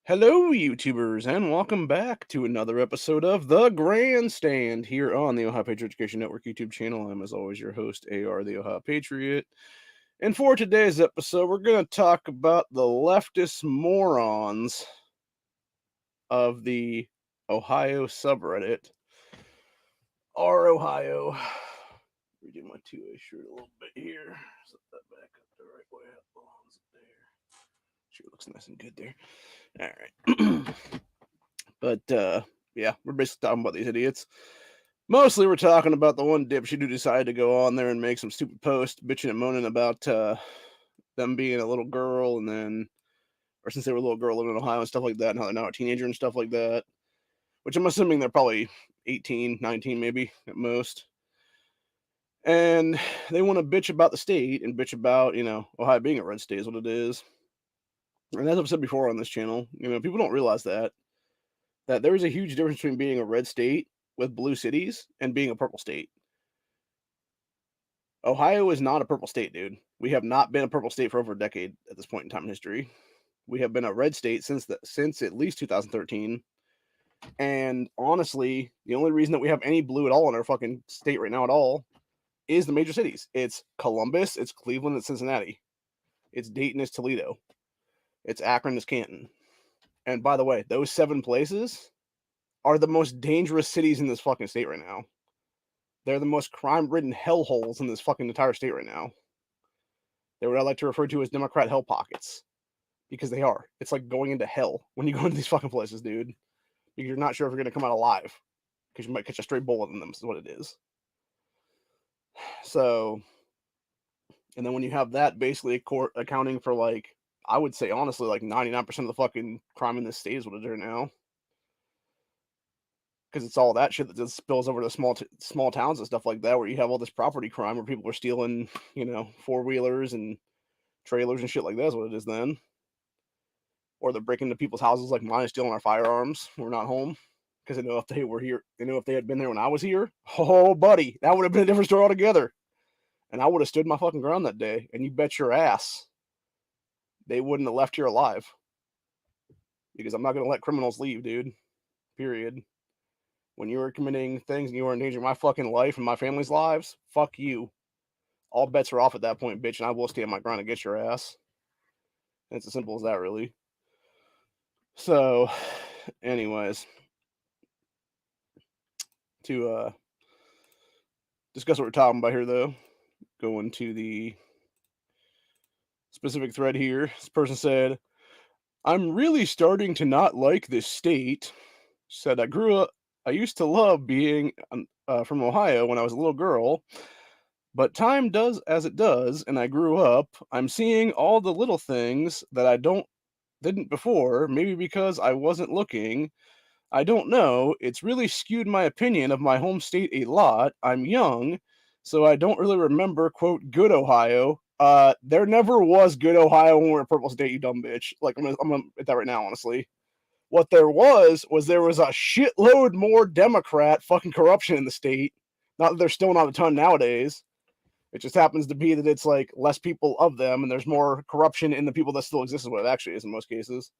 Hello, YouTubers, and welcome back to another episode of The Grandstand here on the Ohio Patriot Education Network YouTube channel. I'm, as always, your host, AR, the Ohio Patriot. And for today's episode, we're going to talk about the leftist morons of the Ohio subreddit. Our Ohio. Redo my 2A shirt a little bit here. Set that back up the right way. How belongs it there? Sure looks nice and good there. All right. But yeah, we're basically talking about these idiots. Mostly we're talking about the one dipshit who decided to go on there and make some stupid post bitching and moaning about them being a little girl and then, or since they were a little girl living in Ohio and stuff like that, and how they're now a teenager and stuff like that, which I'm assuming they're probably 18, 19 maybe at most. And they want to bitch about the state and bitch about, Ohio being a red state is what it is. And as I've said before on this channel, people don't realize that there is a huge difference between being a red state with blue cities and being a purple state. Ohio is not a purple state, dude. We have not been a purple state for over a decade at this point in time in history. We have been a red state since at least 2013. And honestly, the only reason that we have any blue at all in our fucking state right now at all is the major cities. It's Columbus, it's Cleveland, it's Cincinnati. It's Dayton, it's Toledo. It's Akron, it's Canton. And by the way, those 7 places are the most dangerous cities in this fucking state right now. They're the most crime-ridden hellholes in this fucking entire state right now. They're what I like to refer to as Democrat hell pockets. Because they are. It's like going into hell when you go into these fucking places, dude. Because you're not sure if you're going to come out alive. Because you might catch a stray bullet in them, is what it is. So, and then when you have that basically accounting for, like, I would say honestly, like 99% of the fucking crime in this state is what it is right now. Because it's all that shit that just spills over to small towns and stuff like that, where you have all this property crime where people are stealing, 4-wheelers and trailers and shit like that is what it is then. Or they're breaking into people's houses like mine and stealing our firearms when we're not home. Because they know if they were here, they knew if they had been there when I was here, oh, buddy, that would have been a different story altogether. And I would have stood my fucking ground that day. And you bet your ass they wouldn't have left here alive. Because I'm not going to let criminals leave, dude. Period. When you are committing things and you are endangering my fucking life and my family's lives, fuck you. All bets are off at that point, bitch, and I will stand my ground and get your ass. And it's as simple as that, really. So, anyways, to discuss what we're talking about here, though, going to the specific thread here. This person said, "I'm really starting to not like this state." Said, I used to love being from Ohio when I was a little girl, but time does as it does, and I grew up. I'm seeing all the little things that I didn't before, maybe because I wasn't looking. I don't know. It's really skewed my opinion of my home state a lot. I'm young, so I don't really remember, quote, good Ohio. There never was good Ohio when we were a purple state, you dumb bitch. Like, I'm gonna admit that right now, honestly. What there was a shitload more Democrat fucking corruption in the state. Not that there's still not a ton nowadays. It just happens to be that it's like less people of them, and there's more corruption in the people that still exist, is what it actually is in most cases.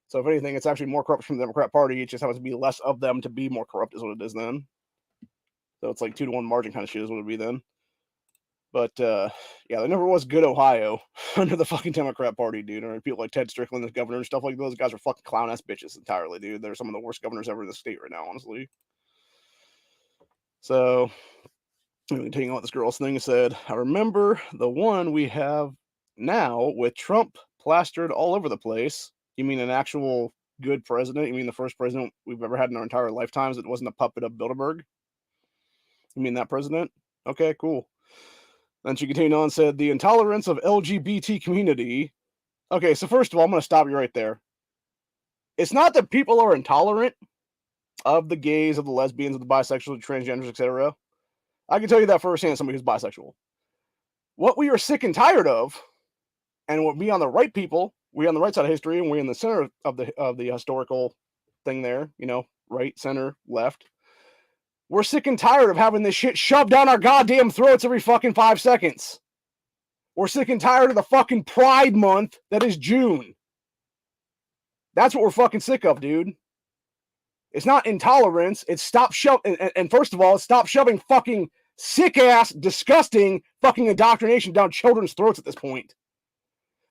So if anything, it's actually more corruption from the Democrat Party. It just happens to be less of them to be more corrupt, is what it is then. So it's like 2-to-1 margin kind of shit is what it would be then. But yeah, there never was good Ohio under the fucking Democrat Party, dude. Or people like Ted Strickland, the governor and stuff like those guys are fucking clown ass bitches entirely, dude. They're some of the worst governors ever in the state right now, honestly. So, continuing on what this girl's thing said, I remember the one we have now with Trump plastered all over the place. You mean an actual good president? You mean the first president we've ever had in our entire lifetimes that wasn't a puppet of Bilderberg? You mean that president? Okay, cool. Then she continued on and said, the intolerance of LGBT community. Okay, so first of all, I'm going to stop you right there. It's not that people are intolerant of the gays, of the lesbians, of the bisexuals, the transgenders, etc. I can tell you that firsthand, somebody who's bisexual. What we are sick and tired of, and what we on the right people, we on the right side of history, and we're in the center of the historical thing there, right, center, left. We're sick and tired of having this shit shoved down our goddamn throats every fucking 5 seconds. We're sick and tired of the fucking Pride Month that is June. That's what we're fucking sick of, dude. It's not intolerance. It's stop shoving. And first of all, stop shoving fucking sick ass, disgusting fucking indoctrination down children's throats at this point.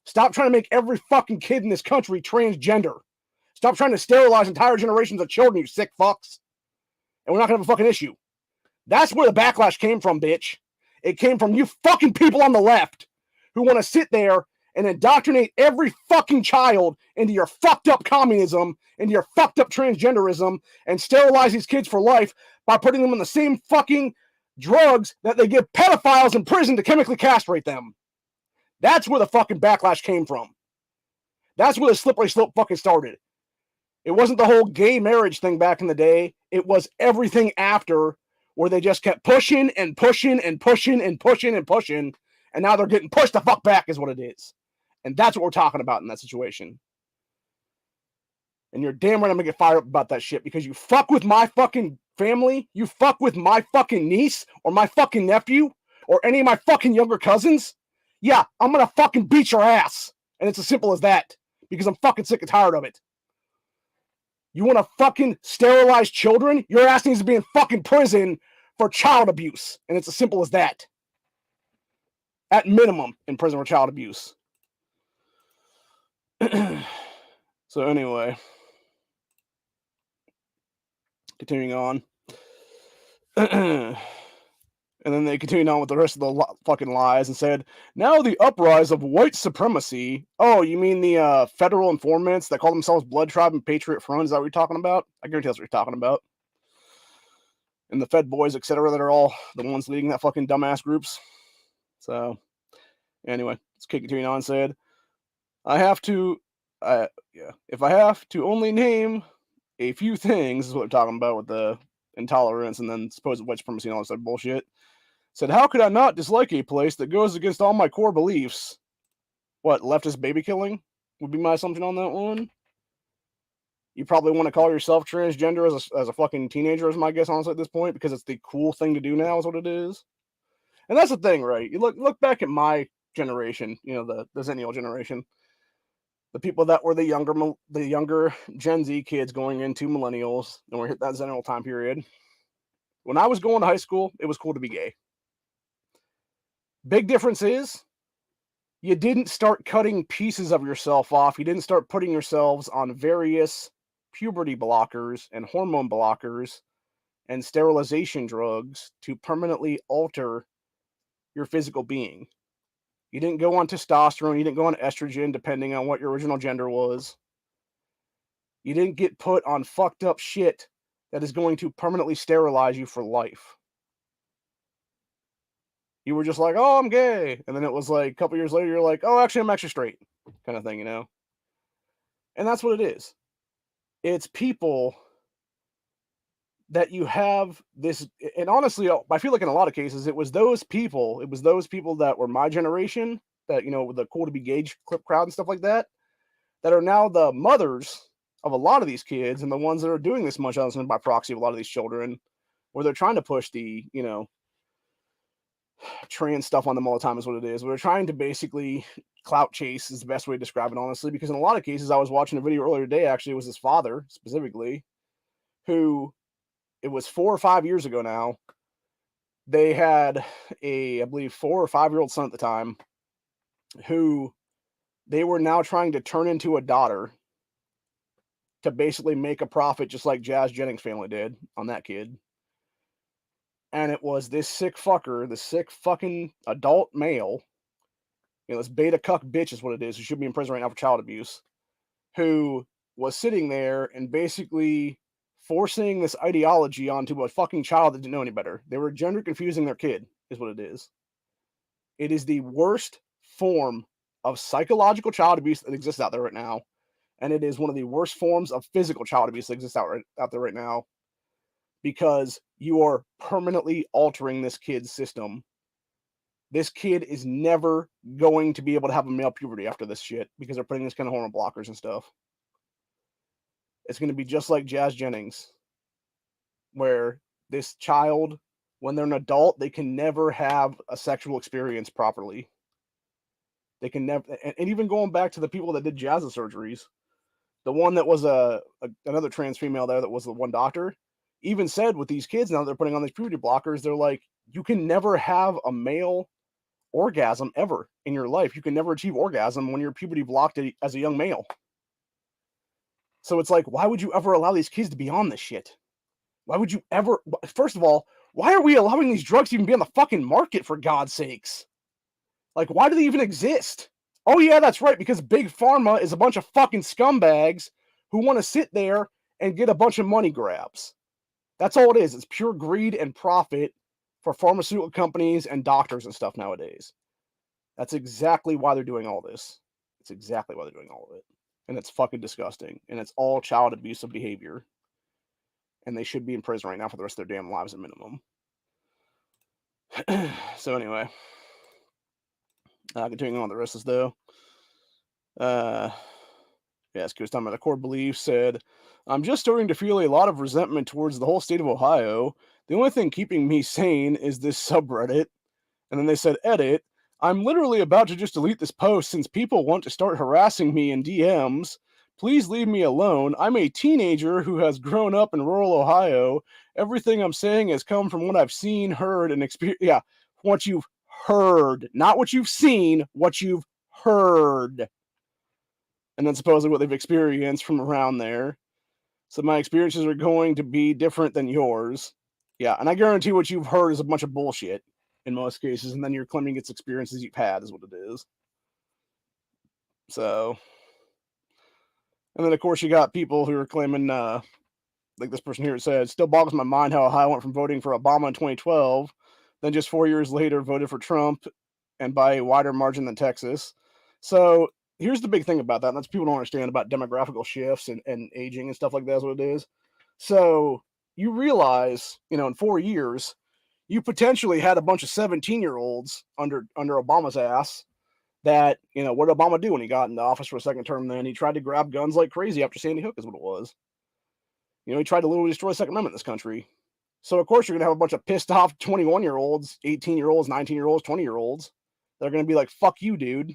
Stop trying to make every fucking kid in this country transgender. Stop trying to sterilize entire generations of children, you sick fucks. And we're not gonna have a fucking issue. That's where the backlash came from, bitch. It came from you fucking people on the left who want to sit there and indoctrinate every fucking child into your fucked up communism, into your fucked up transgenderism, and sterilize these kids for life by putting them on the same fucking drugs that they give pedophiles in prison to chemically castrate them. That's where the fucking backlash came from. That's where the slippery slope fucking started. It wasn't the whole gay marriage thing back in the day. It was everything after, where they just kept pushing and pushing and pushing and pushing and pushing, and now they're getting pushed the fuck back is what it is. And that's what we're talking about in that situation. And you're damn right I'm gonna get fired up about that shit, because you fuck with my fucking family, you fuck with my fucking niece or my fucking nephew or any of my fucking younger cousins, yeah, I'm gonna fucking beat your ass. And it's as simple as that, because I'm fucking sick and tired of it. You want to fucking sterilize children? Your ass needs to be in fucking prison for child abuse. And it's as simple as that. At minimum, in prison for child abuse. So anyway. Continuing on. And then they continued on with the rest of the fucking lies and said, now the uprise of white supremacy. Oh, you mean the federal informants that call themselves Blood Tribe and Patriot Front? Is that what you're talking about? I guarantee that's what you're talking about. And the Fed boys, etc., that are all the ones leading that fucking dumbass groups. So, anyway, let's continue on and said, if I have to only name a few things, is what we're talking about with the intolerance and then supposed white supremacy and all this other bullshit. Said, how could I not dislike a place that goes against all my core beliefs? What, leftist baby killing would be my assumption on that one. You probably want to call yourself transgender as a fucking teenager, is my guess, honestly, at this point, because it's the cool thing to do now, is what it is. And that's the thing, right? You look back at my generation, you know, the Zennial generation, the people that were the younger Gen Z kids going into millennials, and we're hit that Zennial time period. When I was going to high school, it was cool to be gay. Big difference is, you didn't start cutting pieces of yourself off. You didn't start putting yourselves on various puberty blockers and hormone blockers and sterilization drugs to permanently alter your physical being. You didn't go on testosterone. You didn't go on estrogen, depending on what your original gender was. You didn't get put on fucked up shit that is going to permanently sterilize you for life. You were just like, oh, I'm gay. And then it was like a couple years later, you're like, oh, actually, I'm actually straight, kind of thing, you know? And that's what it is. It's people that you have this, and honestly, I feel like in a lot of cases, it was those people that were my generation, that, you know, with the cool to be gay clip crowd and stuff like that are now the mothers of a lot of these kids, and the ones that are doing this munchausen by proxy of a lot of these children, where they're trying to push the, you know, trans stuff on them all the time, is what it is. We're trying to basically clout chase, is the best way to describe it, honestly, because in a lot of cases, I was watching a video earlier today, actually, it was his father, specifically, who, it was 4 or 5 years ago now, they had I believe, 4 or 5-year-old son at the time, who they were now trying to turn into a daughter to basically make a profit, just like Jazz Jennings' family did on that kid. And it was this sick fucker, this sick fucking adult male, you know, this beta cuck bitch is what it is, who should be in prison right now for child abuse, who was sitting there and basically forcing this ideology onto a fucking child that didn't know any better. They were gender confusing their kid, is what it is. It is the worst form of psychological child abuse that exists out there right now. And it is one of the worst forms of physical child abuse that exists out there right now, because you are permanently altering this kid's system. This kid is never going to be able to have a male puberty after this shit, because they're putting this kind of hormone blockers and stuff. It's going to be just like Jazz Jennings, where this child, when they're an adult, they can never have a sexual experience properly. They can never, and even going back to the people that did Jazz's surgeries, the one that was another trans female there that was the one doctor, even said with these kids now they're putting on these puberty blockers, they're like, you can never have a male orgasm ever in your life. You can never achieve orgasm when you're puberty blocked as a young male. So it's like, why would you ever allow these kids to be on this shit? Why would you ever? First of all, why are we allowing these drugs to even be on the fucking market, for God's sakes? Like, why do they even exist? Oh yeah, that's right, because Big Pharma is a bunch of fucking scumbags who want to sit there and get a bunch of money grabs. That's all it is. It's pure greed and profit for pharmaceutical companies and doctors and stuff nowadays. That's exactly why they're doing all this. It's exactly why they're doing all of it. And it's fucking disgusting. And it's all child abusive behavior. And they should be in prison right now for the rest of their damn lives at minimum. So anyway. Continuing on the rest of this though. Yes, he was talking about the core beliefs, said, I'm just starting to feel a lot of resentment towards the whole state of Ohio. The only thing keeping me sane is this subreddit. And then they said, edit, I'm literally about to just delete this post since people want to start harassing me in DMs. Please leave me alone. I'm a teenager who has grown up in rural Ohio. Everything I'm saying has come from what I've seen, heard, and experienced. Yeah, what you've heard. Not what you've seen, what you've heard. And then supposedly what they've experienced from around there. So my experiences are going to be different than yours. Yeah, and I guarantee what you've heard is a bunch of bullshit in most cases, and then you're claiming it's experiences you've had is what it is. So, and then of course you got people who are claiming, like this person here said, still boggles my mind how Ohio went from voting for Obama in 2012, then just 4 years later voted for Trump, and by a wider margin than Texas. So here's the big thing about that, and that's people don't understand about demographical shifts and aging and stuff like that is what it is. So you realize, in 4 years, you potentially had a bunch of 17-year-olds under Obama's ass that, what did Obama do when he got into office for a second term then? He tried to grab guns like crazy after Sandy Hook is what it was. He tried to literally destroy the Second Amendment in this country. So, of course, you're going to have a bunch of pissed off 21-year-olds, 18-year-olds, 19-year-olds, 20-year-olds. They're going to be like, fuck you, dude.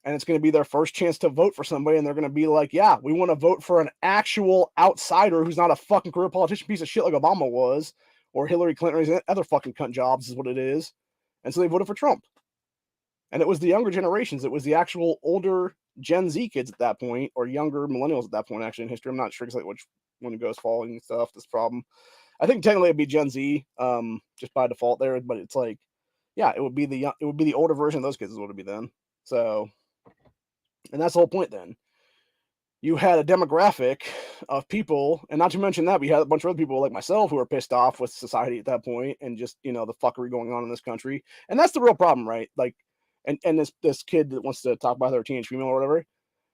And it's going to be their first chance to vote for somebody, and they're going to be like, yeah, we want to vote for an actual outsider who's not a fucking career politician piece of shit like Obama was, or Hillary Clinton, or these other fucking cunt jobs is what it is. And so they voted for Trump. And it was the younger generations. It was the actual older Gen Z kids at that point, or younger millennials at that point, actually, in history. I'm not sure exactly which one it goes following and stuff, this problem. I think technically it'd be Gen Z, just by default there, but it's like, yeah, it would be the older version of those kids is what it'd be then. So, and that's the whole point then. You had a demographic of people, and not to mention that, we had a bunch of other people like myself who were pissed off with society at that point and just, the fuckery going on in this country. And that's the real problem, right? Like, and this kid that wants to talk about their teenage female or whatever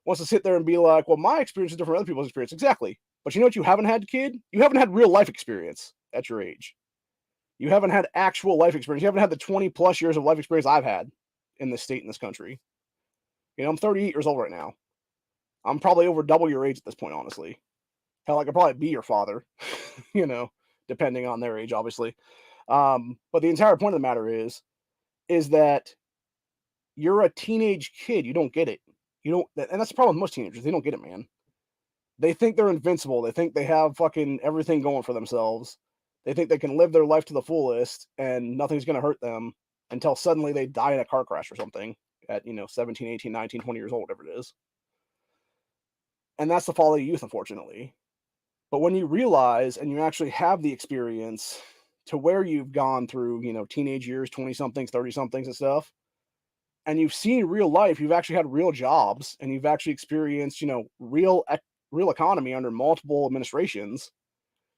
wants to sit there and be like, well, my experience is different from other people's experience. Exactly. But you know what you haven't had, kid? You haven't had real life experience at your age. You haven't had actual life experience. You haven't had the 20 plus years of life experience I've had in this state, in this country. I'm 38 years old right now. I'm probably over double your age at this point, honestly. Hell, I could probably be your father, depending on their age, obviously. But the entire point of the matter is that you're a teenage kid. You don't get it. You don't, and that's the problem with most teenagers. They don't get it, man. They think they're invincible. They think they have fucking everything going for themselves. They think they can live their life to the fullest and nothing's going to hurt them until suddenly they die in a car crash or something at, 17, 18, 19, 20 years old, whatever it is. And that's the folly of youth, unfortunately. But when you realize and you actually have the experience to where you've gone through, teenage years, 20-somethings, 30-somethings and stuff, and you've seen real life, you've actually had real jobs, and you've actually experienced, real economy under multiple administrations,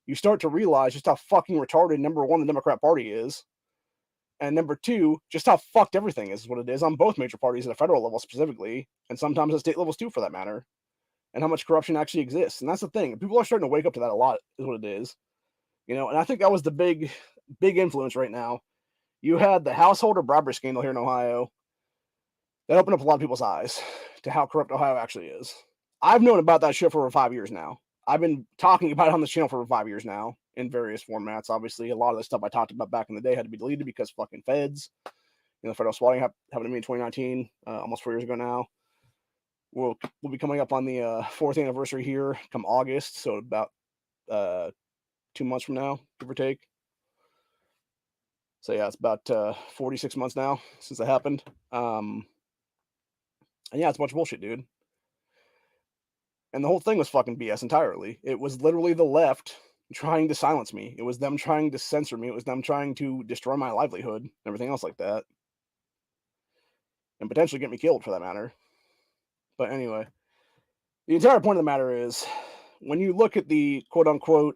you start to realize just how fucking retarded, number one, the Democrat Party is, and number two, just how fucked everything is what it is on both major parties at a federal level specifically, and sometimes at state levels too, for that matter, and how much corruption actually exists. And that's the thing. People are starting to wake up to that a lot, is what it is. And I think that was the big influence right now. You had the householder bribery scandal here in Ohio that opened up a lot of people's eyes to how corrupt Ohio actually is. I've known about that shit for over 5 years now. I've been talking about it on this channel for over 5 years now in various formats. Obviously, a lot of the stuff I talked about back in the day had to be deleted because fucking feds. Federal swatting happened to me in 2019, almost 4 years ago now. We'll be coming up on the 4th anniversary here come August, so about 2 months from now, give or take. So yeah, it's about 46 months now since that happened. And yeah, it's a bunch of bullshit, dude. And the whole thing was fucking BS entirely. It was literally the left trying to silence me. It was them trying to censor me. It was them trying to destroy my livelihood and everything else like that. And potentially get me killed for that matter. But anyway, the entire point of the matter is when you look at the quote unquote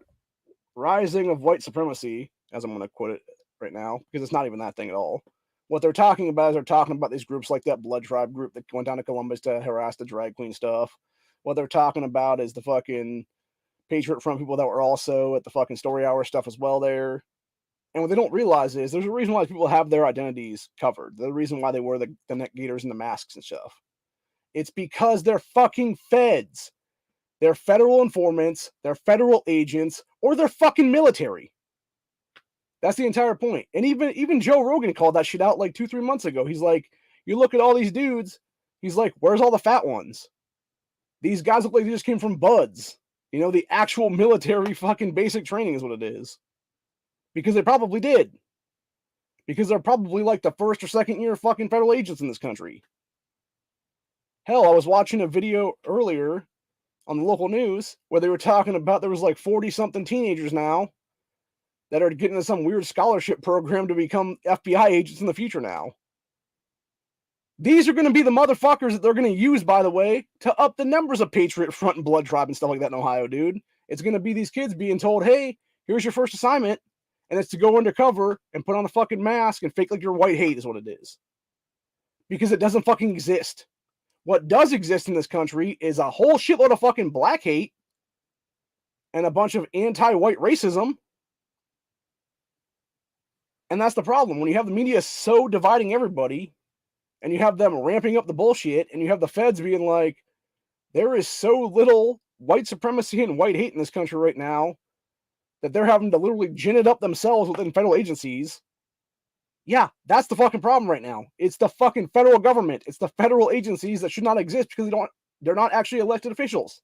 rising of white supremacy, as I'm going to quote it right now, because it's not even that thing at all. What they're talking about is they're talking about these groups like that Blood Tribe group that went down to Columbus to harass the drag queen stuff. What they're talking about is the fucking Patriot Front people that were also at the fucking Story Hour stuff as well there. And what they don't realize is there's a reason why people have their identities covered. The reason why they wear the neck gaiters and the masks and stuff. It's because they're fucking feds. They're federal informants, they're federal agents, or they're fucking military. That's the entire point. And even Joe Rogan called that shit out like 2-3 months ago. He's like, you look at all these dudes, he's like, where's all the fat ones? These guys look like they just came from buds. You know, the actual military fucking basic training is what it is. Because they probably did. Because they're probably like the first or second year fucking federal agents in this country. Hell, I was watching a video earlier on the local news where they were talking about there was like 40-something teenagers now that are getting into some weird scholarship program to become FBI agents in the future now. These are going to be the motherfuckers that they're going to use, by the way, to up the numbers of Patriot Front and Blood Tribe and stuff like that in Ohio, dude. It's going to be these kids being told, hey, here's your first assignment, and it's to go undercover and put on a fucking mask and fake like you're white hate is what it is. Because it doesn't fucking exist. What does exist in this country is a whole shitload of fucking black hate and a bunch of anti-white racism. And that's the problem. When you have the media so dividing everybody, and you have them ramping up the bullshit, and you have the feds being like, there is so little white supremacy and white hate in this country right now that they're having to literally gin it up themselves within federal agencies. Yeah, that's the fucking problem right now. It's the fucking federal government. It's the federal agencies that should not exist because they're not actually elected officials.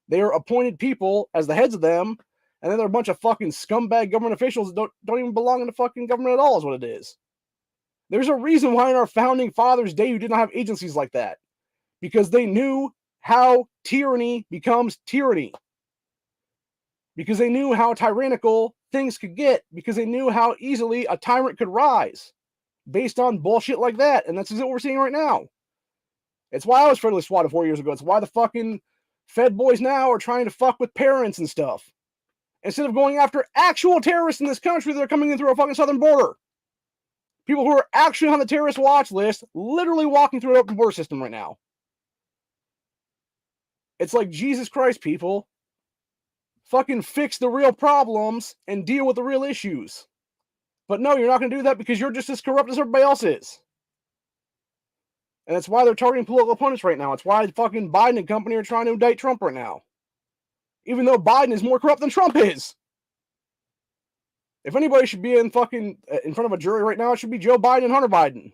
They are appointed people as the heads of them, and then they're a bunch of fucking scumbag government officials that don't even belong in the fucking government at all is what it is. There's a reason why in our founding fathers' day you did not have agencies like that. Because they knew how tyranny becomes tyranny. Because they knew how tyrannical things could get. Because they knew how easily a tyrant could rise. Based on bullshit like that. And that's what we're seeing right now. It's why I was federally swatted 4 years ago. It's why the fucking Fed boys now are trying to fuck with parents and stuff. Instead of going after actual terrorists in this country that are coming in through our fucking southern border. People who are actually on the terrorist watch list, literally walking through an open border system right now. It's like, Jesus Christ, people. Fucking fix the real problems and deal with the real issues. But no, you're not going to do that because you're just as corrupt as everybody else is. And that's why they're targeting political opponents right now. It's why fucking Biden and company are trying to indict Trump right now. Even though Biden is more corrupt than Trump is. If anybody should be in front of a jury right now, it should be Joe Biden and Hunter Biden.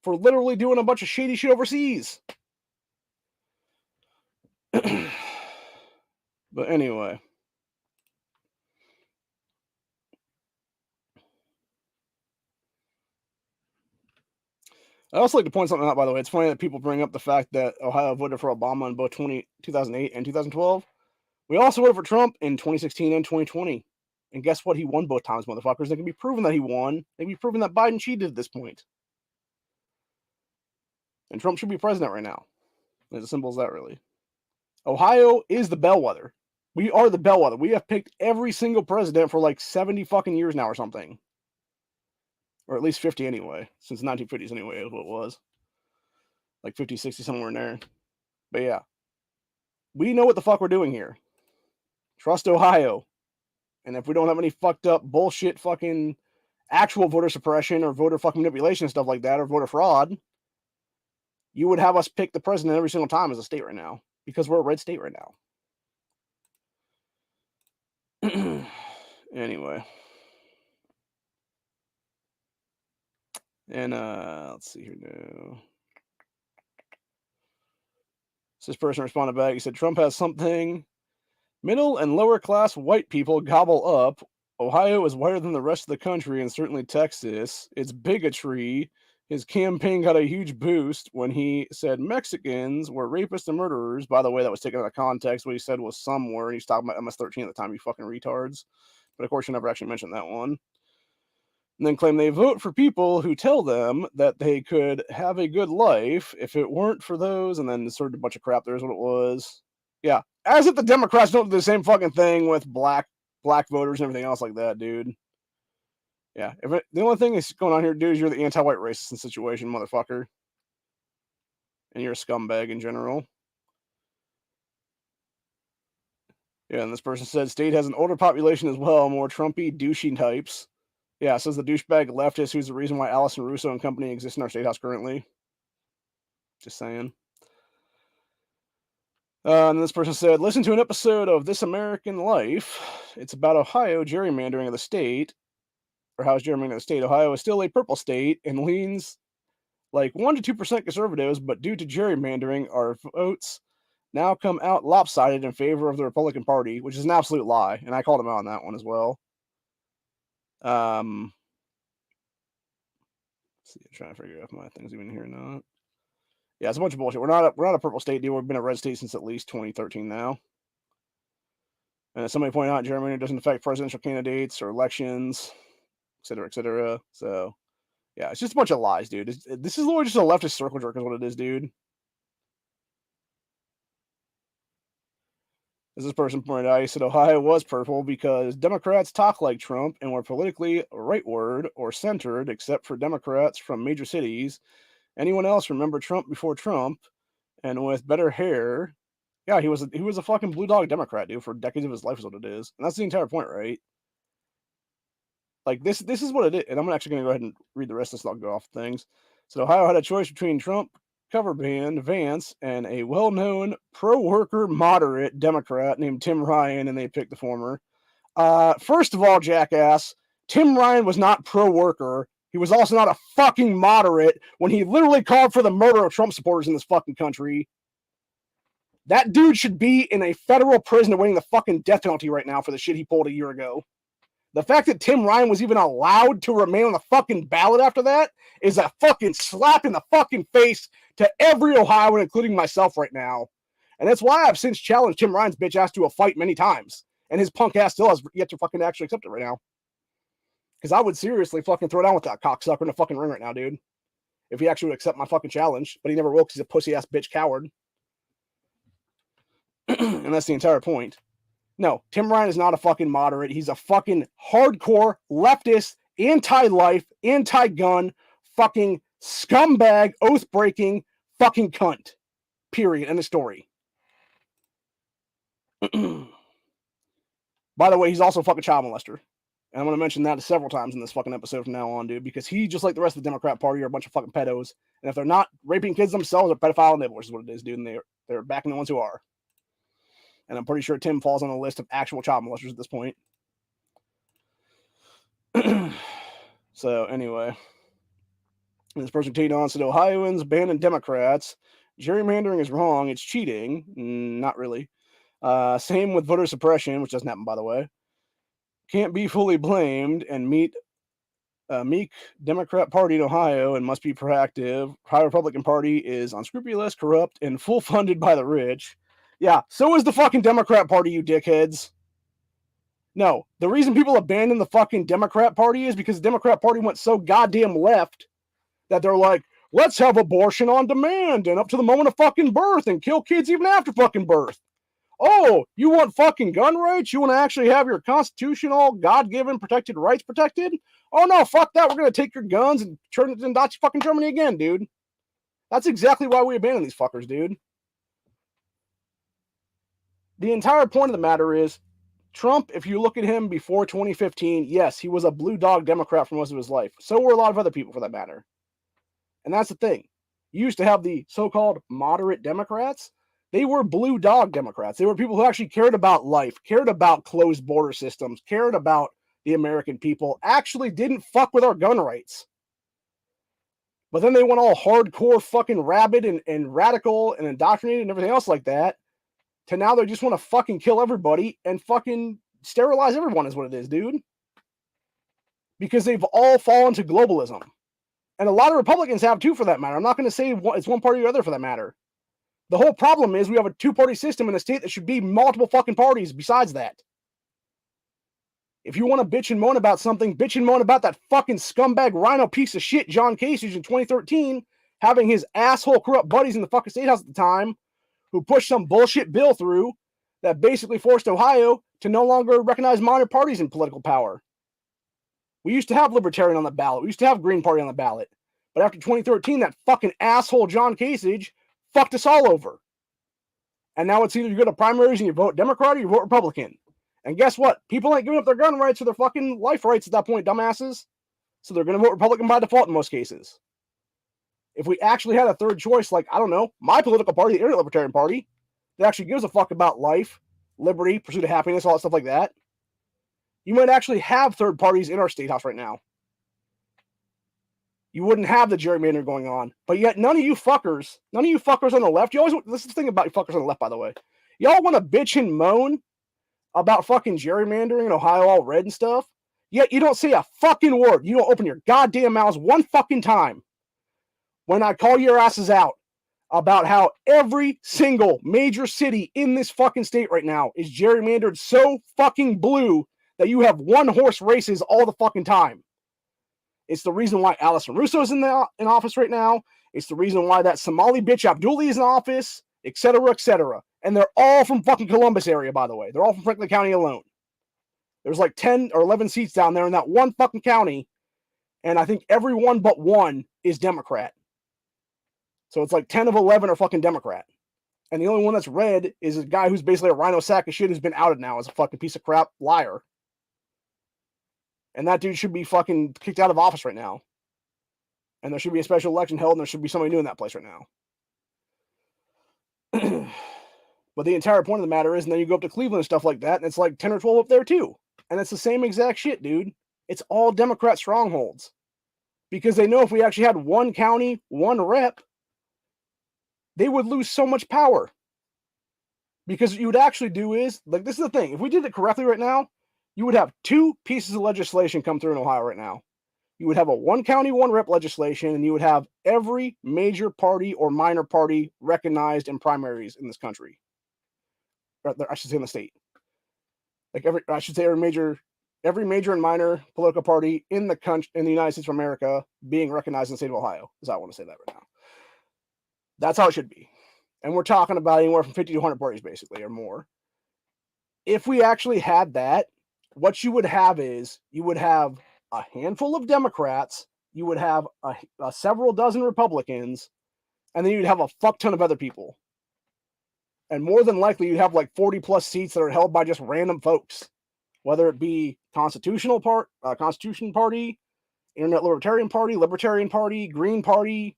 For literally doing a bunch of shady shit overseas. But anyway. I also like to point something out, by the way. It's funny that people bring up the fact that Ohio voted for Obama in both 2008 and 2012. We also voted for Trump in 2016 and 2020. And guess what? He won both times, motherfuckers. They can be proven that he won. They can be proven that Biden cheated at this point. And Trump should be president right now. It's as simple as that, really. Ohio is the bellwether. We are the bellwether. We have picked every single president for like 70 fucking years now or something. Or at least 50 anyway. Since the 1950s anyway is what it was. Like 50, 60, somewhere in there. But yeah. We know what the fuck we're doing here. Trust Ohio. And if we don't have any fucked up bullshit fucking actual voter suppression or voter fucking manipulation and stuff like that, or voter fraud, you would have us pick the president every single time as a state right now. Because we're a red state right now. Anyway. And let's see here now. So this person responded back. He said, Trump has something middle and lower class white people gobble up. Ohio is whiter than the rest of the country, and certainly Texas. It's bigotry. His campaign got a huge boost when he said Mexicans were rapists and murderers. By the way, that was taken out of context. What he said was somewhere, and he's talking about MS-13 at the time, you fucking retards. But of course, you never actually mentioned that one. And then claim they vote for people who tell them that they could have a good life if it weren't for those, and then sort of a bunch of crap. There's what it was. Yeah, as if the Democrats don't do the same fucking thing with black voters and everything else like that, dude. Yeah, the only thing that's going on here, dude, is you're the anti-white racist in the situation, motherfucker. And you're a scumbag in general. Yeah, and this person said state has an older population as well, more Trumpy, douchey types. Yeah, says the douchebag leftist who's the reason why Allison Russo and company exist in our state house currently. Just saying. And this person said, listen to an episode of This American Life. It's about Ohio gerrymandering of the state, or how it's gerrymandering of the state. Ohio is still a purple state and leans like 1 to 2% conservatives, but due to gerrymandering, our votes now come out lopsided in favor of the Republican Party, which is an absolute lie. And I called him out on that one as well. Let's see, I'm trying to figure out if my thing's even here or not. Yeah, it's a bunch of bullshit. We're not a purple state, dude. We've been a red state since at least 2013 now. And as somebody pointed out, gerrymandering doesn't affect presidential candidates or elections, et cetera, et cetera. So, yeah, it's just a bunch of lies, dude. This is literally just a leftist circle jerk is what it is, dude. As this person pointed out, he said Ohio was purple because Democrats talk like Trump and were politically rightward or centered, except for Democrats from major cities. Anyone else remember Trump before Trump and with better hair? Yeah, he was a fucking blue dog Democrat, dude, for decades of his life is what it is. And that's the entire point, right? Like, this is what it is. And I'm actually going to go ahead and read the rest of this. I'll go off things. So Ohio had a choice between Trump cover band Vance and a well-known pro-worker moderate Democrat named Tim Ryan, and they picked the former. First of all, jackass, Tim Ryan was not pro-worker. He was also not a fucking moderate when he literally called for the murder of Trump supporters in this fucking country. That dude should be in a federal prison awaiting the fucking death penalty right now for the shit he pulled a year ago. The fact that Tim Ryan was even allowed to remain on the fucking ballot after that is a fucking slap in the fucking face to every Ohioan, including myself right now. And that's why I've since challenged Tim Ryan's bitch ass to a fight many times. And his punk ass still has yet to fucking actually accept it right now. Because I would seriously fucking throw down with that cocksucker in the fucking ring right now, dude. If he actually would accept my fucking challenge. But he never will because he's a pussy ass bitch coward. And that's the entire point. No, Tim Ryan is not a fucking moderate. He's a fucking hardcore, leftist, anti-life, anti-gun, fucking scumbag, oath-breaking fucking cunt. Period. End of story. By the way, he's also a fucking child molester. And I'm going to mention that several times in this fucking episode from now on, dude, because he, just like the rest of the Democrat Party, are a bunch of fucking pedos. And if they're not raping kids themselves, they're pedophile enablers is what it is, dude. And they're backing the ones who are. And I'm pretty sure Tim falls on the list of actual child molesters at this point. So, anyway. This person continued on, said, Ohioans abandon Democrats. Gerrymandering is wrong. It's cheating. Not really. Same with voter suppression, which doesn't happen, by the way. Can't be fully blamed and meek Democrat Party in Ohio and must be proactive. Ohio Republican Party is unscrupulous, corrupt, and full funded by the rich. Yeah, so is the fucking Democrat Party, you dickheads. No, the reason people abandon the fucking Democrat Party is because the Democrat Party went so goddamn left that they're like, let's have abortion on demand and up to the moment of fucking birth and kill kids even after fucking birth. Oh, you want fucking gun rights? You want to actually have your constitutional, God-given, protected rights protected? Oh no, fuck that. We're going to take your guns and turn it into Nazi fucking Germany again, dude. That's exactly why we abandon these fuckers, dude. The entire point of the matter is, Trump, if you look at him before 2015, yes, he was a blue dog Democrat for most of his life. So were a lot of other people, for that matter. And that's the thing. You used to have the so-called moderate Democrats. They were blue dog Democrats. They were people who actually cared about life, cared about closed border systems, cared about the American people, actually didn't fuck with our gun rights. But then they went all hardcore fucking rabid and radical and indoctrinated and everything else like that, to now they just want to fucking kill everybody and fucking sterilize everyone is what it is, dude. Because they've all fallen to globalism. And a lot of Republicans have too, for that matter. I'm not going to say it's one party or the other for that matter. The whole problem is we have a two-party system in a state that should be multiple fucking parties besides that. If you want to bitch and moan about something, bitch and moan about that fucking scumbag rhino piece of shit John Kasich in 2013 having his asshole corrupt buddies in the fucking state house at the time who pushed some bullshit bill through that basically forced Ohio to no longer recognize minor parties in political power. We used to have Libertarian on the ballot. We used to have Green Party on the ballot. But after 2013, that fucking asshole John Kasich fucked us all over. And now it's either you go to primaries and you vote Democrat or you vote Republican. And guess what? People ain't giving up their gun rights or their fucking life rights at that point, dumbasses. So they're going to vote Republican by default in most cases. If we actually had a third choice, like, I don't know, my political party, the Internet Libertarian Party, that actually gives a fuck about life, liberty, pursuit of happiness, all that stuff like that, you might actually have third parties in our state house right now. You wouldn't have the gerrymandering going on. But yet none of you fuckers on the left, you always, this is the thing about you fuckers on the left, by the way. Y'all want to bitch and moan about fucking gerrymandering in Ohio all red and stuff, yet you don't say a fucking word. You don't open your goddamn mouths one fucking time when I call your asses out about how every single major city in this fucking state right now is gerrymandered so fucking blue that you have one-horse races all the fucking time. It's the reason why Allison Russo's in office right now. It's the reason why that Somali bitch Abduli is in office, etc., etc. And they're all from fucking Columbus area, by the way. They're all from Franklin County alone. There's like 10 or 11 seats down there in that one fucking county, and I think every one but one is Democrat. So it's like 10 of 11 are fucking Democrat. And the only one that's red is a guy who's basically a rhino sack of shit who's been outed now as a fucking piece of crap liar. And that dude should be fucking kicked out of office right now. And there should be a special election held, and there should be somebody new in that place right now. But the entire point of the matter is, and then you go up to Cleveland and stuff like that, and it's like 10 or 12 up there too. And it's the same exact shit, dude. It's all Democrat strongholds. Because they know if we actually had one county, one rep, they would lose so much power. Because what you would actually do is, like, this is the thing. If we did it correctly right now, you would have two pieces of legislation come through in Ohio right now. You would have a one county, one rep legislation, and you would have every major party or minor party recognized in primaries in this country. Or I should say in the state. Like every major and minor political party in the country, in the United States of America, being recognized in the state of Ohio. Is how I want to say that right now. That's how it should be. And we're talking about anywhere from 50 to 100 parties, basically, or more. If we actually had that, what you would have is, you would have a handful of Democrats, you would have a several dozen Republicans, and then you'd have a fuck ton of other people. And more than likely, you'd have like 40 plus seats that are held by just random folks, whether it be Constitution Party, Internet Libertarian Party, Green Party,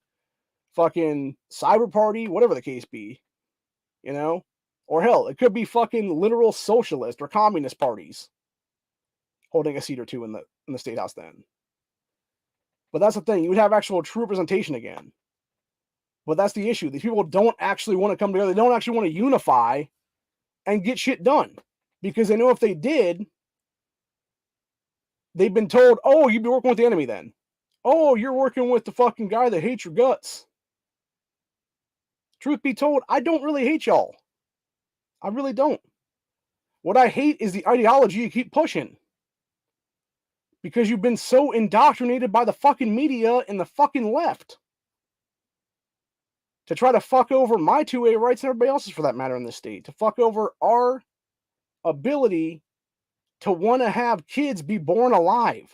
fucking Cyber Party, whatever the case be, you know? Or hell, it could be fucking literal socialist or communist parties holding a seat or two in the state house then. But that's the thing, you would have actual true representation again. But that's the issue. These people don't actually want to come together. They don't actually want to unify and get shit done. Because they know if they did, they've been told, oh, you'd be working with the enemy then. Oh, you're working with the fucking guy that hates your guts. Truth be told, I don't really hate y'all. I really don't. What I hate is the ideology you keep pushing. Because you've been so indoctrinated by the fucking media and the fucking left to try to fuck over my 2A rights and everybody else's, for that matter, in this state. To fuck over our ability to want to have kids be born alive.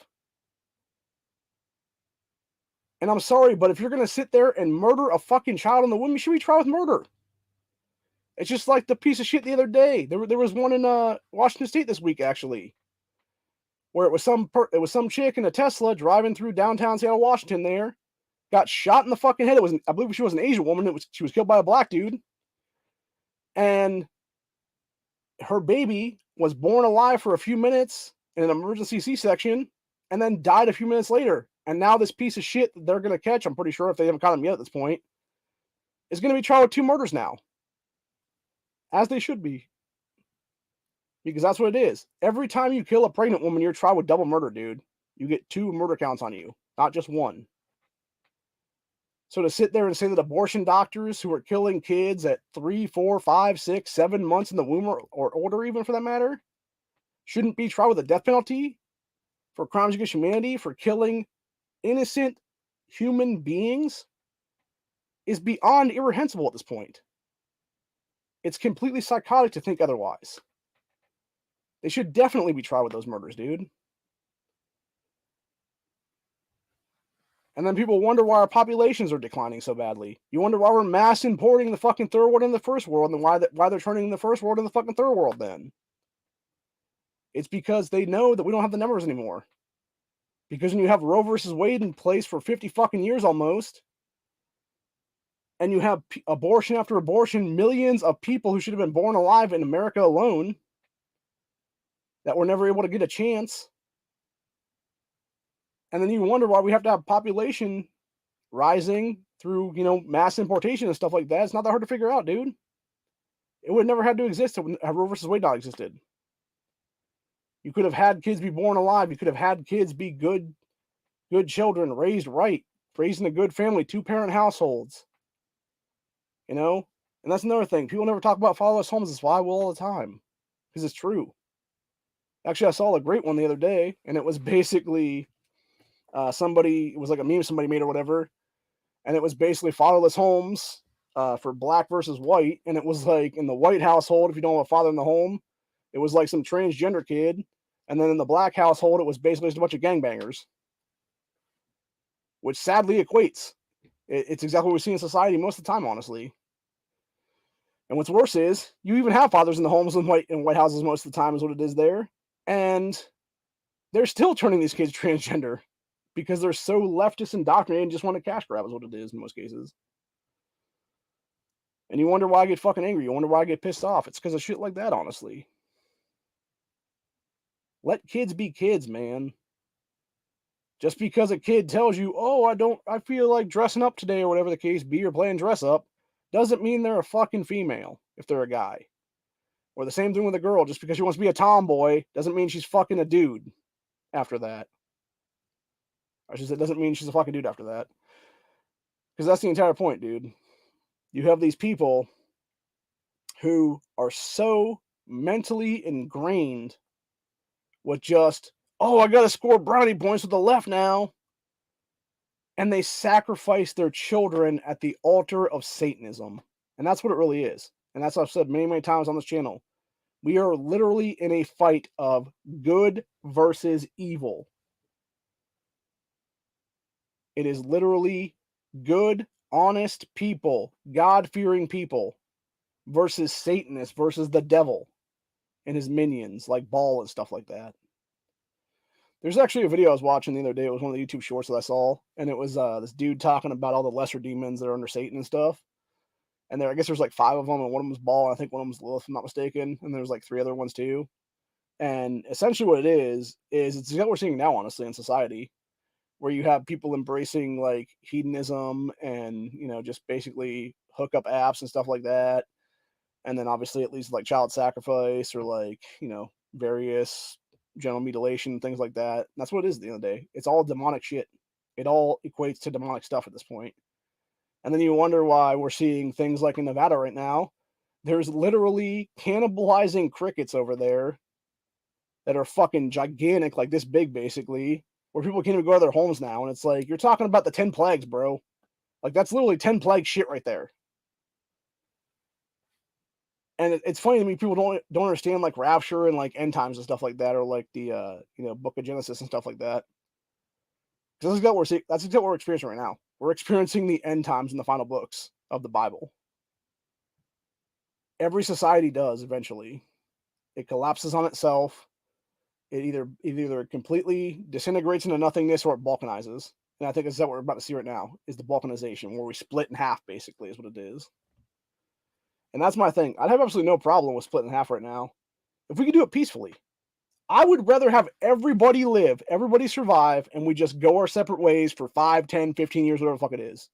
And I'm sorry, but if you're going to sit there and murder a fucking child in the womb, you should be tried with murder. It's just like the piece of shit the other day. There was one in Washington State this week, actually, where it was some chick in a Tesla driving through downtown Seattle, Washington there, got shot in the fucking head. I believe she was an Asian woman. She was killed by a black dude. And her baby was born alive for a few minutes in an emergency C-section and then died a few minutes later And now this piece of shit that they're going to catch, I'm pretty sure if they haven't caught him yet at this point, is going to be tried with 2 murders now. As they should be. Because that's what it is. Every time you kill a pregnant woman, you're tried with double murder, dude. You get 2 murder counts on you, not just 1. So to sit there and say that abortion doctors who are killing kids at 3, 4, 5, 6, 7 months in the womb or older, even for that matter, shouldn't be tried with a death penalty for crimes against humanity, for killing innocent human beings, is beyond irreprehensible at this point. It's completely psychotic to think otherwise. They should definitely be tried with those murders, dude. And then people wonder why our populations are declining so badly. You wonder why we're mass importing the fucking third world into the first world, and why they're turning the first world into the fucking third world then. It's because they know that we don't have the numbers anymore. Because when you have Roe versus Wade in place for 50 fucking years almost, and you have abortion after abortion, millions of people who should have been born alive in America alone that were never able to get a chance. And then you wonder why we have to have population rising through, mass importation and stuff like that. It's not that hard to figure out, dude. It would never have to exist if Roe versus Wade not existed. You could have had kids be born alive. You could have had kids be good children, raised right, raised in a good family, 2-parent households. And that's another thing. People never talk about fatherless homes. That's why I will all the time. Because it's true. Actually, I saw a great one the other day, and it was basically it was like a meme somebody made or whatever, and it was basically fatherless homes for black versus white, and it was like in the white household, if you don't have a father in the home, it was like some transgender kid, and then in the black household, it was basically just a bunch of gangbangers, which sadly equates. It's exactly what we see in society most of the time, honestly. And what's worse is, you even have fathers in the homes in white houses most of the time is what it is there, and they're still turning these kids transgender because they're so leftist indoctrinated and just want to cash grab is what it is in most cases. And you wonder why I get fucking angry. You wonder why I get pissed off. It's because of shit like that, honestly. Let kids be kids, man. Just because a kid tells you, oh, I feel like dressing up today or whatever the case be, or playing dress up, doesn't mean they're a fucking female if they're a guy. Or the same thing with a girl. Just because she wants to be a tomboy doesn't mean she's fucking a dude after that. I should say, it doesn't mean she's a fucking dude after that. Because that's the entire point, dude. You have these people who are so mentally ingrained with just, I gotta score brownie points with the left now. And they sacrifice their children at the altar of Satanism. And that's what it really is. And that's what I've said many, many times on this channel. We are literally in a fight of good versus evil. It is literally good, honest people, God-fearing people versus Satanists, versus the devil and his minions like Baal and stuff like that. There's actually a video I was watching the other day. It was one of the YouTube shorts that I saw, and it was this dude talking about all the lesser demons that are under Satan and stuff. And I guess there's like 5 of them, and one of them was Baal, and I think one of them was Lilith, if I'm not mistaken. And there's like 3 other ones too. And essentially what it is it's what we're seeing now, honestly, in society, where you have people embracing like hedonism and, just basically hookup apps and stuff like that. And then obviously it leads to like child sacrifice or like, various genital mutilation, things like that. And that's what it is at the end of the day. It's all demonic shit. It all equates to demonic stuff at this point. And then you wonder why we're seeing things like in Nevada right now. There's literally cannibalizing crickets over there that are fucking gigantic, like this big basically, where people can't even go to their homes now. And it's like, you're talking about the 10 plagues, bro. Like that's literally 10 plague shit right there. And it's funny to me, people don't understand like rapture and like end times and stuff like that, or like the Book of Genesis and stuff like that. Because that's exactly what we're experiencing right now. We're experiencing the end times in the final books of the Bible. Every society does eventually. It collapses on itself. It either completely disintegrates into nothingness or it balkanizes. And I think that's what we're about to see right now, is the balkanization, where we split in half, basically, is what it is. And that's my thing. I'd have absolutely no problem with splitting in half right now if we could do it peacefully. I would rather have everybody live, everybody survive, and we just go our separate ways for 5, 10, 15 years, whatever the fuck it is.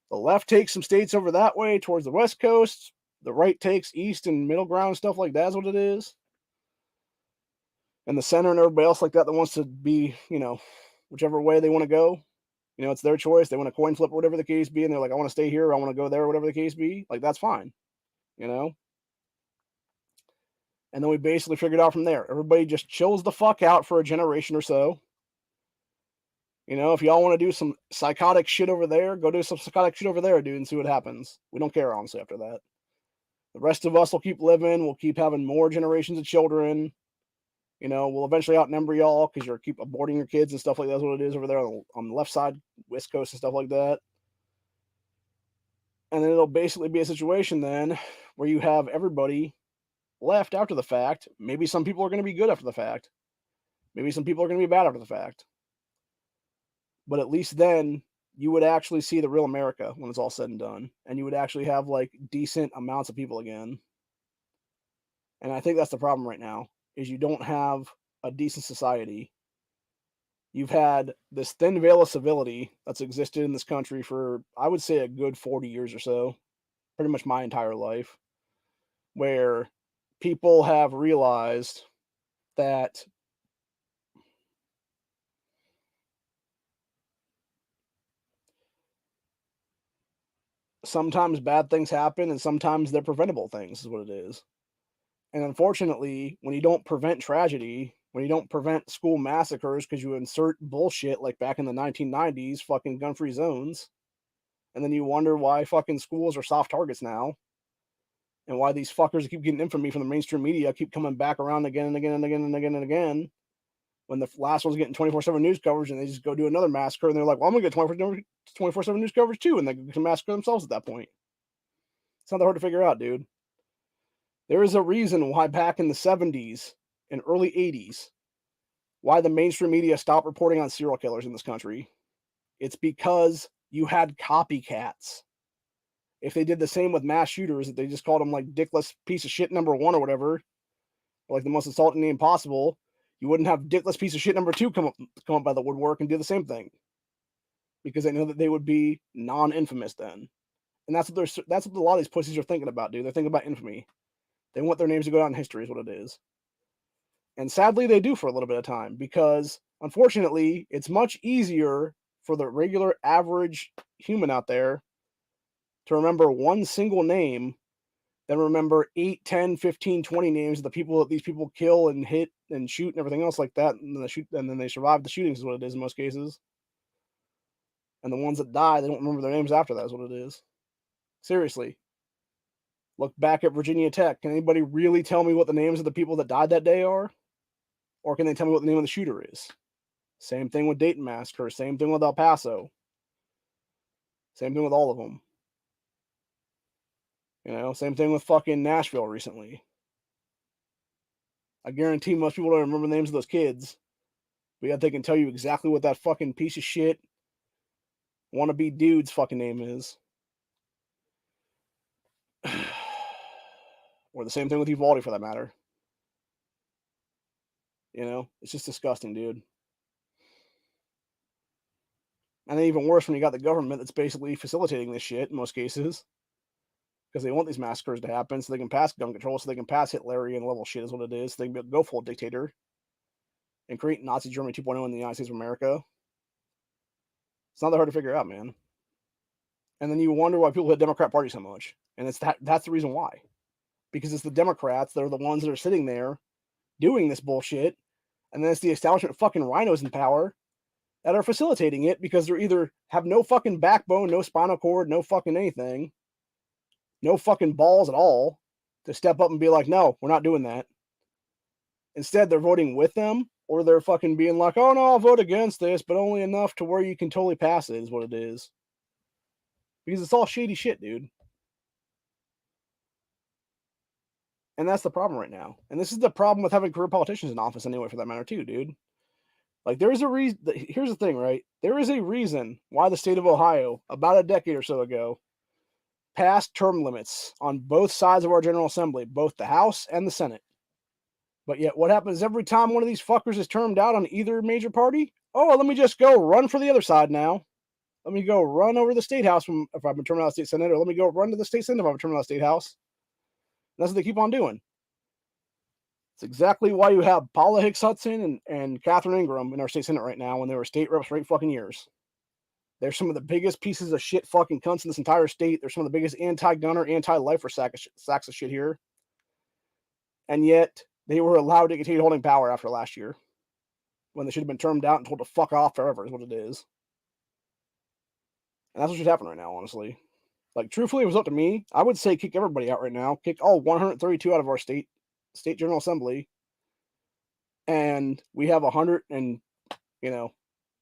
The left takes some states over that way towards the West Coast. The right takes east and middle ground, stuff like that's what it is. And the center and everybody else like that wants to be, whichever way they want to go. It's their choice. They want a coin flip or whatever the case be. And they're like, I want to stay here. I want to go there, whatever the case be. Like, that's fine, And then we basically figured out from there. Everybody just chills the fuck out for a generation or so. If y'all want to do some psychotic shit over there, go do some psychotic shit over there, dude, and see what happens. We don't care, honestly, after that. The rest of us will keep living. We'll keep having more generations of children. We'll eventually outnumber y'all because you'll keep aborting your kids and stuff like that. That's what it is over there on the left side, West Coast and stuff like that. And then it'll basically be a situation then where you have everybody left after the fact. Maybe some people are going to be good after the fact. Maybe some people are going to be bad after the fact. But at least then you would actually see the real America when it's all said and done. And you would actually have like decent amounts of people again. And I think that's the problem right now, is you don't have a decent society. You've had this thin veil of civility that's existed in this country for, I would say, a good 40 years or so, pretty much my entire life, where people have realized that sometimes bad things happen and sometimes they're preventable things, is what it is. And unfortunately, when you don't prevent tragedy, when you don't prevent school massacres because you insert bullshit like back in the 1990s, fucking gun-free zones, and then you wonder why fucking schools are soft targets now, and why these fuckers keep getting infamy from the mainstream media keep coming back around again and again and again and again and again, when the last one's getting 24/7 news coverage and they just go do another massacre and they're like, well, I'm going to get 24/7 news coverage too, and they can massacre themselves at that point. It's not that hard to figure out, dude. There is a reason why back in the 70s and early 80s, why the mainstream media stopped reporting on serial killers in this country. It's because you had copycats. If they did the same with mass shooters, that they just called them like dickless piece of shit number 1 or whatever, or like the most insulting name possible, you wouldn't have dickless piece of shit number 2 come up by the woodwork and do the same thing, because they know that they would be non-infamous then. And that's what a lot of these pussies are thinking about, dude. They're thinking about infamy. They want their names to go down in history, is what it is. And sadly, they do for a little bit of time, because unfortunately, it's much easier for the regular average human out there to remember one single name than remember 8, 10, 15, 20 names of the people that these people kill and hit and shoot and everything else like that. And then they survive the shootings, is what it is in most cases. And the ones that die, they don't remember their names after that, is what it is. Seriously. Look back at Virginia Tech. Can anybody really tell me what the names of the people that died that day are? Or can they tell me what the name of the shooter is? Same thing with Dayton Massacre. Same thing with El Paso. Same thing with all of them. Same thing with fucking Nashville recently. I guarantee most people don't remember the names of those kids. But yet they can tell you exactly what that fucking piece of shit wannabe dude's fucking name is. Or the same thing with Uvalde, for that matter. It's just disgusting, dude. And then even worse when you got the government that's basically facilitating this shit in most cases, because they want these massacres to happen so they can pass gun control, so they can pass Hitlerian level shit, is what it is. So they can go full dictator and create Nazi Germany 2.0 in the United States of America. It's not that hard to figure out, man. And then you wonder why people hate Democrat Party so much. And that's the reason why. Because it's the Democrats that are the ones that are sitting there doing this bullshit. And then it's the establishment fucking rhinos in power that are facilitating it, because they're either have no fucking backbone, no spinal cord, no fucking anything, no fucking balls at all to step up and be like, no, we're not doing that. Instead, they're voting with them, or they're fucking being like, oh no, I'll vote against this, but only enough to where you can totally pass it, is what it is. Because it's all shady shit, dude. And that's the problem right now. And this is the problem with having career politicians in office anyway, for that matter, too, dude. Like, there's a reason. Here's the thing, right? There is a reason why the state of Ohio, about a decade or so ago, passed term limits on both sides of our General Assembly, both the House and the Senate. But yet, what happens every time one of these fuckers is termed out on either major party? Oh, let me just go run for the other side now. Let me go run over to the state house if I've been termed out of state senate, or let me go run to the state senate if I've been termed out of state house. And that's what they keep on doing. It's exactly why you have Paula Hicks Hudson and Catherine Ingram in our state senate right now when they were state reps for 8 fucking years. They're some of the biggest pieces of shit fucking cunts in this entire state. They're some of the biggest anti-gunner, anti-lifer sacks of shit here. And yet, they were allowed to continue holding power after last year, when they should have been termed out and told to fuck off forever is what it is. And that's what should happen right now, honestly. Like, truthfully, if it was up to me, I would say kick everybody out right now. Kick all 132 out of our state General Assembly. And we have 10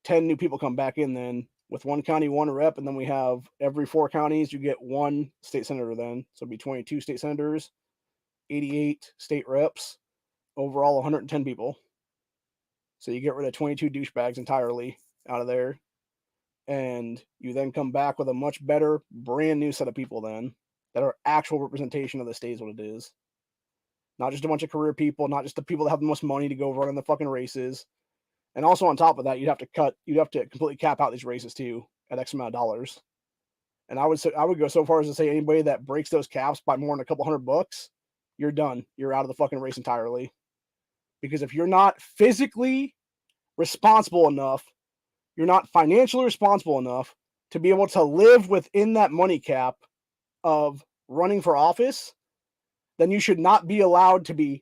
new people come back in then, with one county, one rep, and then we have every 4 counties, you get 1 state senator then. So it'd be 22 state senators, 88 state reps, overall 110 people. So you get rid of 22 douchebags entirely out of there. And you then come back with a much better, brand new set of people then that are actual representation of the state is what it is. Not just a bunch of career people, not just the people that have the most money to go run in the fucking races. And also on top of that, you'd have to completely cap out these races too at X amount of dollars. And I would go so far as to say anybody that breaks those caps by more than a couple $100, you're done. You're out of the fucking race entirely. Because if you're not physically responsible enough, you're not financially responsible enough to be able to live within that money cap of running for office, then you should not be allowed to be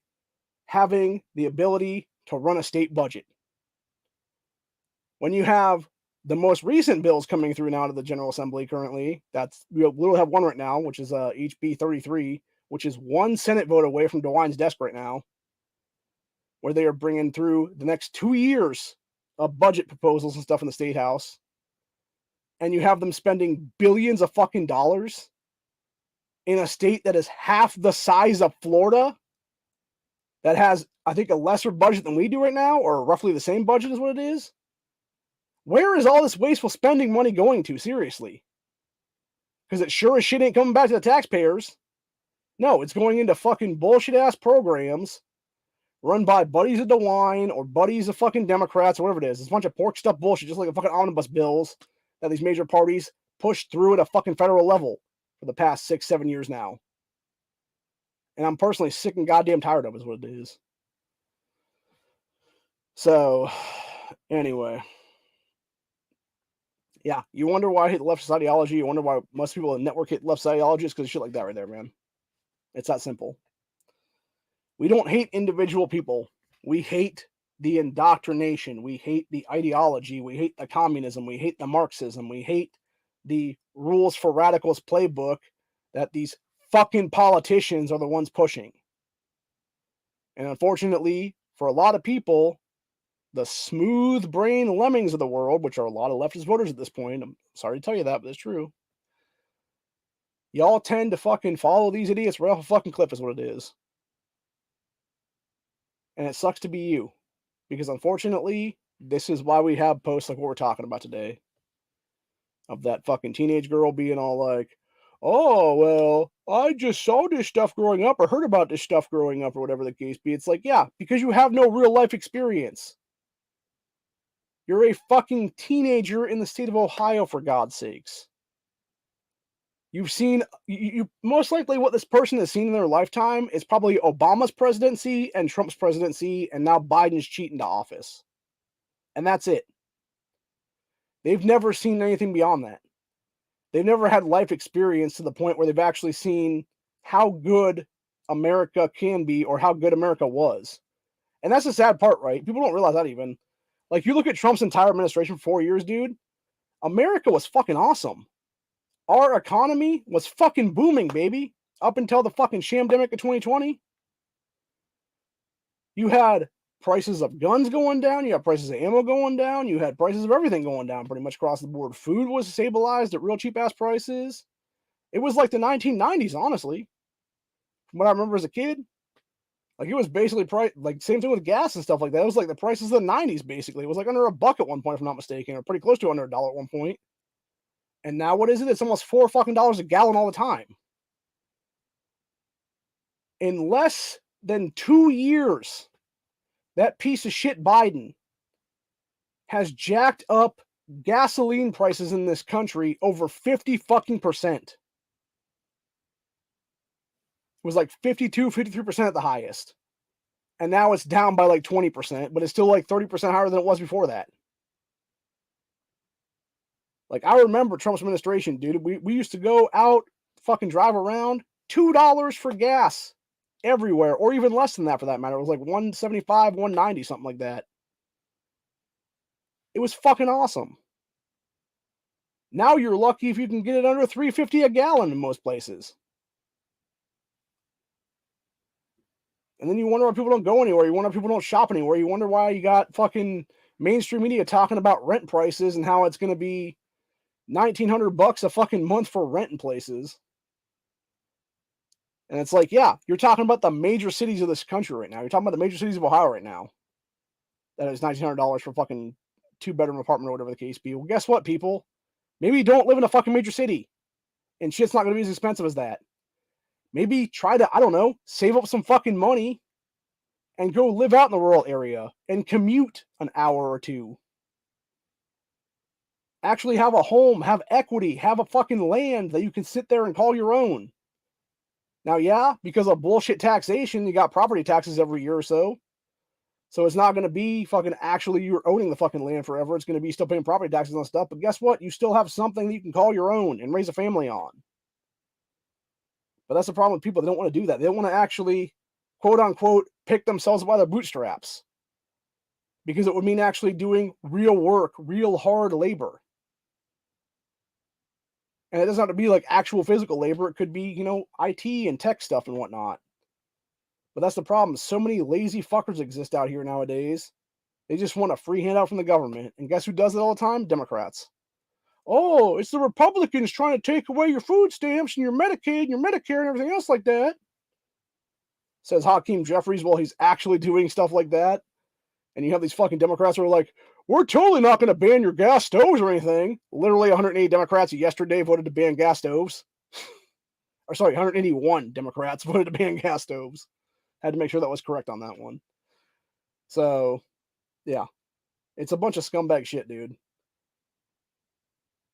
having the ability to run a state budget. When you have the most recent bills coming through now to the General Assembly currently, we literally have one right now, which is HB 33, which is 1 Senate vote away from DeWine's desk right now, where they are bringing through the next 2 years of budget proposals and stuff in the state house. And you have them spending billions of fucking dollars in a state that is half the size of Florida, that has, I think, a lesser budget than we do right now, or roughly the same budget as what it is. Where is all this wasteful spending money going to, seriously? Because it sure as shit ain't coming back to the taxpayers. No, it's going into fucking bullshit-ass programs run by buddies of DeWine or buddies of fucking Democrats or whatever it is. It's a bunch of pork stuff bullshit, just like the fucking omnibus bills that these major parties push through at a fucking federal level for the past 6-7 years now. And I'm personally sick and goddamn tired of it, is what it is. So, anyway. Yeah, you wonder why I hate leftist ideology. You wonder why most people in the network hate leftist ideology. It's because of shit like that right there, man. It's that simple. We don't hate individual people. We hate the indoctrination. We hate the ideology. We hate the communism. We hate the Marxism. We hate the rules for radicals playbook that these fucking politicians are the ones pushing. And unfortunately, for a lot of people, the smooth brain lemmings of the world, which are a lot of leftist voters at this point, I'm sorry to tell you that, but it's true. Y'all tend to fucking follow these idiots right off a fucking cliff is what it is. And it sucks to be you. Because unfortunately, this is why we have posts like what we're talking about today. Of that fucking teenage girl being all like, oh, well, I just saw this stuff growing up or heard about this stuff growing up or whatever the case be. It's like, yeah, because you have no real life experience. You're a fucking teenager in the state of Ohio, for God's sakes. You've seen, you most likely what this person has seen in their lifetime is probably Obama's presidency and Trump's presidency, and now Biden's cheating to office. And that's it. They've never seen anything beyond that. They've never had life experience to the point where they've actually seen how good America can be or how good America was. And that's the sad part, right? People don't realize that even. Like, you look at Trump's entire administration for 4 years, dude. America was fucking awesome. Our economy was fucking booming, baby. Up until the fucking shamdemic of 2020. You had prices of guns going down. You had prices of ammo going down. You had prices of everything going down pretty much across the board. Food was stabilized at real cheap-ass prices. It was like the 1990s, honestly. From what I remember as a kid. Like, it was basically like same thing with gas and stuff like that. It was like the prices of the 90s, basically. It was like under $1 at one point, if I'm not mistaken, or pretty close to under $1 at one point. And now what is it? It's almost $4 fucking a gallon all the time. In less than 2 years, That piece of shit Biden has jacked up gasoline prices in this country over 50 fucking percent. It was like 52, 53% at the highest. And now it's down by like 20%, but it's still like 30% higher than it was before that. Like, I remember Trump's administration, dude. We used to go out, fucking drive around, $2 for gas everywhere, or even less than that for that matter. It was like 175, 190, something like that. It was fucking awesome. Now you're lucky if you can get it under $3.50 a gallon in most places. And then you wonder why people don't go anywhere. You wonder why people don't shop anywhere. You wonder why you got fucking mainstream media talking about rent prices and how it's going to be $1,900 a fucking month for rent in places. And it's like, yeah, you're talking about the major cities of this country right now. You're talking about the major cities of Ohio right now. That is $1,900 for fucking 2-bedroom apartment or whatever the case be. Well, guess what, people? Maybe you don't live in a fucking major city and shit's not going to be as expensive as that. Maybe try to, I don't know, save up some fucking money and go live out in the rural area and commute an hour or two. Actually have a home, have equity, have a fucking land that you can sit there and call your own. Now, yeah, because of bullshit taxation, you got property taxes every year or so. So it's not going to be fucking actually you're owning the fucking land forever. It's going to be still paying property taxes on stuff. But guess what? You still have something that you can call your own and raise a family on. But that's the problem with people. They don't want to do that. They don't want to actually, quote unquote, pick themselves by their bootstraps. Because it would mean actually doing real work, real hard labor. And it doesn't have to be like actual physical labor. It could be, you know, IT and tech stuff and whatnot. But that's the problem. So many lazy fuckers exist out here nowadays. They just want a free handout from the government. And guess who does it all the time? Democrats. Oh, it's the Republicans trying to take away your food stamps and your Medicaid and your Medicare and everything else like that. Says Hakeem Jeffries while he's actually doing stuff like that. And you have these fucking Democrats who are like, we're totally not going to ban your gas stoves or anything. Literally 180 Democrats yesterday voted to ban gas stoves. Or sorry, 181 Democrats voted to ban gas stoves. Had to make sure that was correct on that one. So, yeah. It's a bunch of scumbag shit, dude.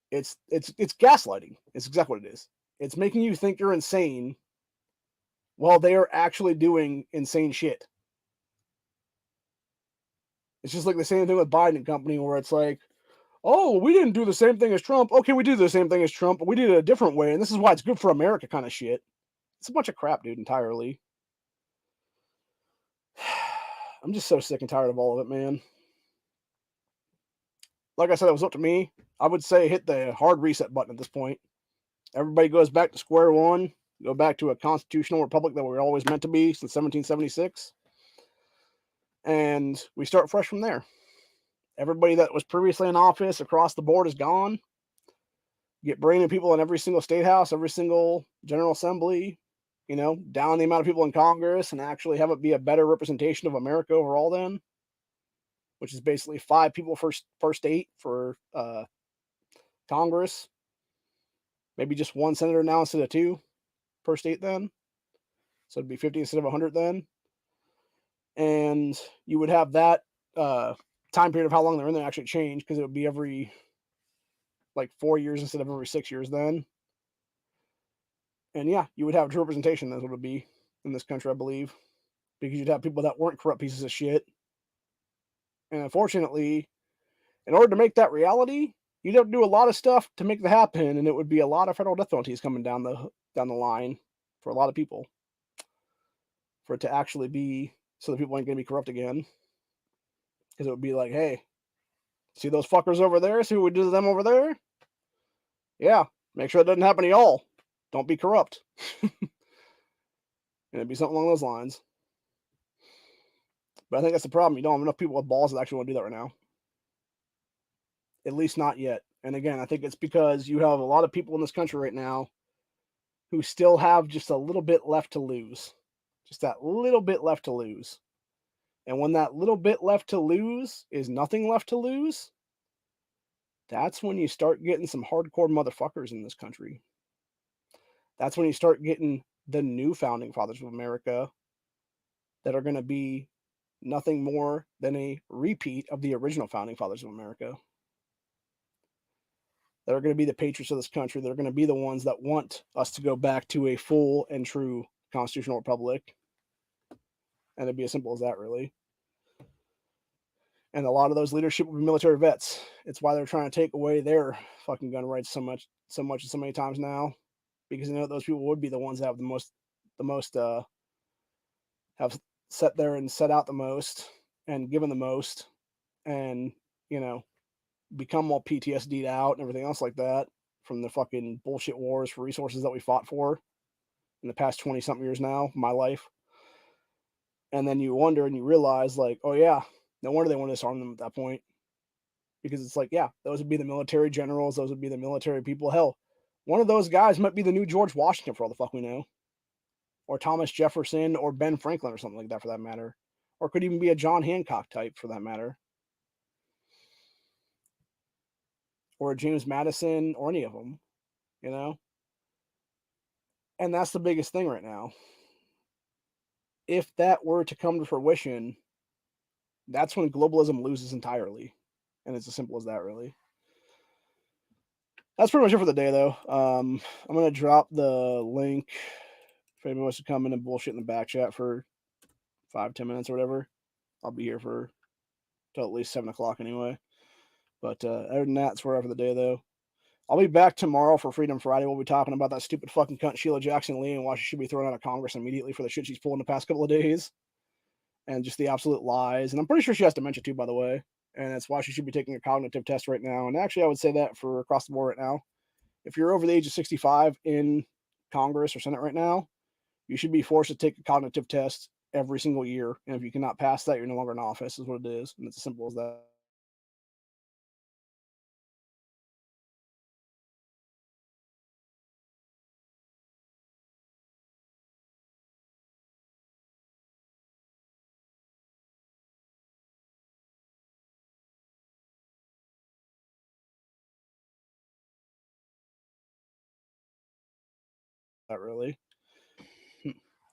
It's gaslighting. It's exactly what it is. It's making you think you're insane while they are actually doing insane shit. It's just like the same thing with Biden and company where it's like, oh, we didn't do the same thing as Trump. Okay, we did the same thing as Trump, but we did it a different way, and this is why it's good for America kind of shit. It's a bunch of crap, dude, entirely. I'm just so sick and tired of all of it, man. Like I said, it was up to me. I would say hit the hard reset button at this point. Everybody goes back to square one, go back to a constitutional republic that we were always meant to be since 1776, and we start fresh from there. Everybody that was previously in office across the board is gone. Get brand new people in every single state house, every single general assembly, you know, down the amount of people in Congress and actually have it be a better representation of America overall then, which is basically 5 people per state for Congress. Maybe just 1 senator now instead of 2 per state then. So it'd be 50 instead of 100 then. And you would have that time period of how long they're in there actually change because it would be every like 4 years instead of every 6 years then. And yeah, you would have true representation. That's what it would be in this country, I believe, because you'd have people that weren't corrupt pieces of shit. And unfortunately, in order to make that reality, you'd have to do a lot of stuff to make that happen, and it would be a lot of federal death penalties coming down the line for a lot of people for it to actually be so that people ain't going to be corrupt again. Because it would be like, hey, see those fuckers over there? See what we do to them over there? Yeah, make sure it doesn't happen to y'all. Don't be corrupt. And it'd be something along those lines. But I think that's the problem. You don't have enough people with balls that actually want to do that right now. At least not yet. And again, I think it's because you have a lot of people in this country right now who still have just a little bit left to lose. Just that little bit left to lose. And when that little bit left to lose is nothing left to lose, that's when you start getting some hardcore motherfuckers in this country. That's when you start getting the new founding fathers of America that are going to be nothing more than a repeat of the original founding fathers of America. That are going to be the patriots of this country. They're going to be the ones that want us to go back to a full and true constitutional republic. And it'd be as simple as that, really. And a lot of those leadership will be military vets. It's why they're trying to take away their fucking gun rights so much and so many times now, because they know those people would be the ones that have the most have set there and set out the most and given the most, and you know, become all PTSD'd out and everything else like that from the fucking bullshit wars for resources that we fought for in the past 20 something years now, my life. And then you wonder and you realize, like, oh yeah, no wonder they wanted to disarm them at that point. Because it's like, yeah, those would be the military generals, those would be the military people. Hell, one of those guys might be the new George Washington for all the fuck we know. Or Thomas Jefferson or Ben Franklin or something like that for that matter. Or could even be a John Hancock type for that matter. Or a James Madison or any of them, you know? And that's the biggest thing right now. If that were to come to fruition, that's when globalism loses entirely. And it's as simple as that, really. That's pretty much it for the day, though. I'm going to drop the link if anyone wants to come in and bullshit in the back chat for 5-10 minutes or whatever. I'll be here for till at least 7 o'clock anyway. But other than that, that's where for the day, though. I'll be back tomorrow for Freedom Friday. We'll be talking about that stupid fucking cunt Sheila Jackson Lee and why she should be thrown out of Congress immediately for the shit she's pulled in the past couple of days. And just the absolute lies. And I'm pretty sure she has dementia too, by the way. And that's why she should be taking a cognitive test right now. And actually, I would say that for across the board right now. If you're over the age of 65 in Congress or Senate right now, you should be forced to take a cognitive test every single year. And if you cannot pass that, you're no longer in office, is what it is. And it's as simple as that. Really.